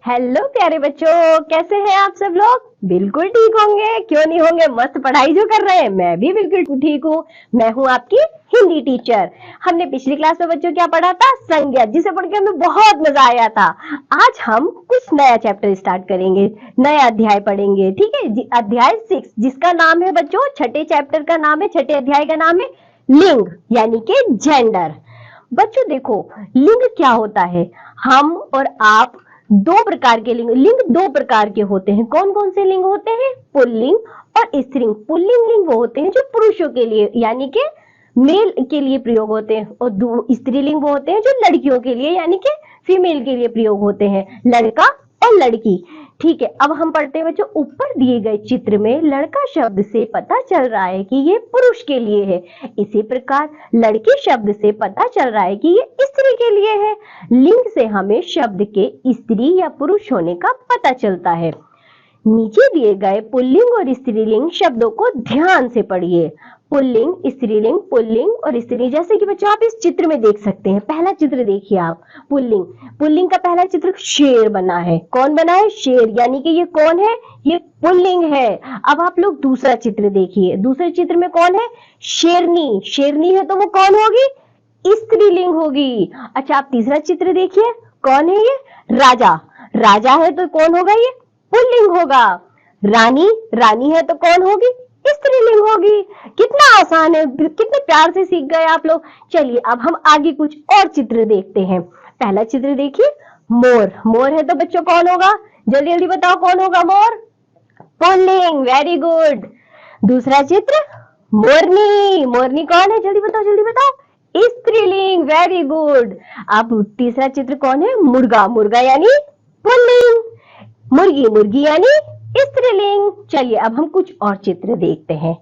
Hello प्यारे बच्चों, कैसे हैं आप सब लोग। बिल्कुल ठीक होंगे, क्यों नहीं होंगे। मस्त पढ़ाई जो कर रहे हैं, मैं भी बिल्कुल ठीक हूँ। मैं हूँ आपकी हिंदी टीचर। हमने पिछली क्लास में बच्चों क्या पढ़ा था, संज्ञा, जिसे पढ़ के हमें बहुत मजा आया था। आज हम कुछ नया चैप्टर स्टार्ट करेंगे, नया अध्याय पढ़ेंगे। ठीक है, अध्याय 6 जिसका नाम है बच्चों, छठे चैप्टर का नाम है, छठे अध्याय का नाम है लिंग यानी कि जेंडर। बच्चों देखो, लिंग क्या होता है। हम और आप दो प्रकार के लिंग दो प्रकार के होते हैं। कौन कौन से लिंग होते हैं, पुल्लिंग और स्त्रीलिंग। पुल्लिंग लिंग वो होते हैं जो पुरुषों के लिए यानी कि मेल के लिए प्रयोग होते हैं, और स्त्रीलिंग वो होते हैं जो लड़कियों के लिए यानी कि फीमेल के लिए प्रयोग होते हैं, लड़का और लड़की। ठीक है, अब हम पढ़ते हैं बच्चों। ऊपर दिए गए चित्र में लड़का शब्द से पता चल रहा है कि ये पुरुष के लिए है। इसी प्रकार लड़की शब्द से पता चल रहा है कि ये स्त्री के लिए है। लिंग से हमें शब्द के स्त्री या पुरुष होने का पता चलता है। नीचे दिए गए पुल्लिंग और स्त्रीलिंग शब्दों को ध्यान से पढ़िए। पुल्लिंग, स्त्रीलिंग, पुल्लिंग और स्त्री, जैसे कि बच्चों आप इस चित्र में देख सकते हैं। पहला चित्र देखिए आप, पुल्लिंग। पुल्लिंग का पहला चित्र शेर बना है। कौन बना है, शेर, यानी कि ये कौन है, ये पुल्लिंग है। अब आप लोग दूसरा चित्र देखिए। दूसरे चित्र में कौन है, शेरनी। शेरनी है तो वो कौन होगी, स्त्रीलिंग होगी। अच्छा, आप तीसरा चित्र देखिए, कौन है ये, राजा। राजा है तो कौन होगा, ये पुल्लिंग होगा। रानी, रानी है तो कौन होगी, स्त्रीलिंग होगी। कितना आसान है, कितने प्यार से सीख गए आप लोग। चलिए अब हम आगे कुछ और चित्र देखते हैं। पहला चित्र देखिए, मोर। मोर है तो बच्चों कौन होगा, जल्दी जल्दी बताओ कौन होगा, मोर, पुल्लिंग, वेरी गुड। दूसरा चित्र, मोरनी। मोरनी कौन है, जल्दी बताओ जल्दी बताओ, स्त्रीलिंग, वेरी गुड। अब तीसरा चित्र कौन है, मुर्गा। मुर्गा यानी पुल्लिंग, मुर्गी, मुर्गी यानी स्त्रीलिंग। चलिए अब हम कुछ और चित्र देखते हैं।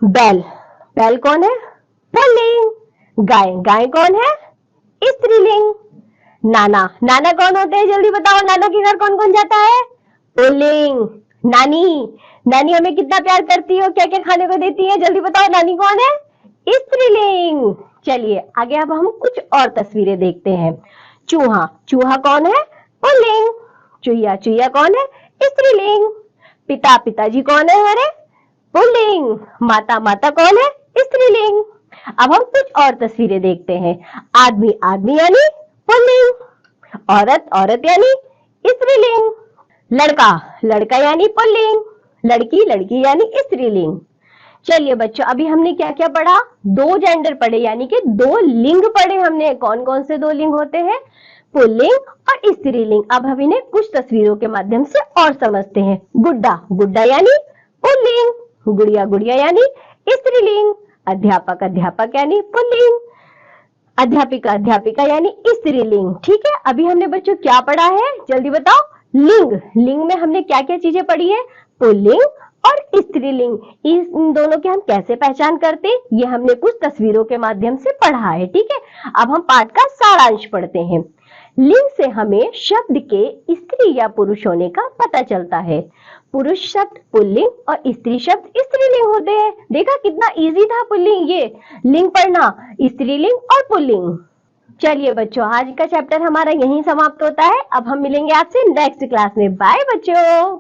बैल। बैल कौन है, पुल्लिंग। गाय। गाय कौन है, स्त्रीलिंग। नाना। नाना कौन होते हैं, जल्दी बताओ, नाना के घर कौन कौन जाता है, पुल्लिंग। नानी। नानी हमें कितना प्यार करती है, क्या क्या खाने को देती है, जल्दी बताओ, नानी कौन है, स्त्रीलिंग। चलिए आगे अब हम कुछ और तस्वीरें देखते हैं। चूहा। चूहा कौन है, पुल्लिंग। चुईया। चुईया कौन है, स्त्रीलिंग। पिता। पिताजी कौन है हमारे, पुल्लिंग। माता। माता कौन है, स्त्रीलिंग। अब हम कुछ और तस्वीरें देखते हैं। आदमी। आदमी यानी पुल्लिंग। औरत। औरत यानी स्त्रीलिंग। लड़का। लड़का यानी पुल्लिंग। लड़की। लड़की यानी स्त्रीलिंग। चलिए बच्चों, अभी हमने क्या क्या पढ़ा, दो जेंडर पढ़े यानी कि दो लिंग पढ़े हमने। कौन कौन से दो लिंग होते हैं, पुल्लिंग और स्त्रीलिंग। अब हम इन्हें कुछ तस्वीरों के माध्यम से और समझते हैं। गुड्डा। गुड्डा यानी पुल्लिंग। गुड़िया। गुड़िया यानी स्त्रीलिंग। अध्यापक। अध्यापक यानी पुल्लिंग। अध्यापिका। अध्यापिका यानी स्त्रीलिंग। ठीक है, अभी हमने बच्चों क्या पढ़ा है, जल्दी बताओ। लिंग। लिंग में हमने क्या क्या चीजें पढ़ी है, पुल्लिंग और स्त्रीलिंग। इन दोनों की हम कैसे पहचान करते हैं, ये हमने कुछ तस्वीरों के माध्यम से पढ़ा है। ठीक है, अब हम पाठ का सारांश पढ़ते हैं। लिंग से हमें शब्द के स्त्री या पुरुष होने का पता चलता है। पुरुष शब्द पुल्लिंग और स्त्री शब्द स्त्रीलिंग होते हैं। देखा कितना इजी था पुल्लिंग, ये लिंग पढ़ना, स्त्रीलिंग और पुल्लिंग। चलिए बच्चों, आज का चैप्टर हमारा यहीं समाप्त होता है। अब हम मिलेंगे आपसे नेक्स्ट क्लास में। बाय बच्चों।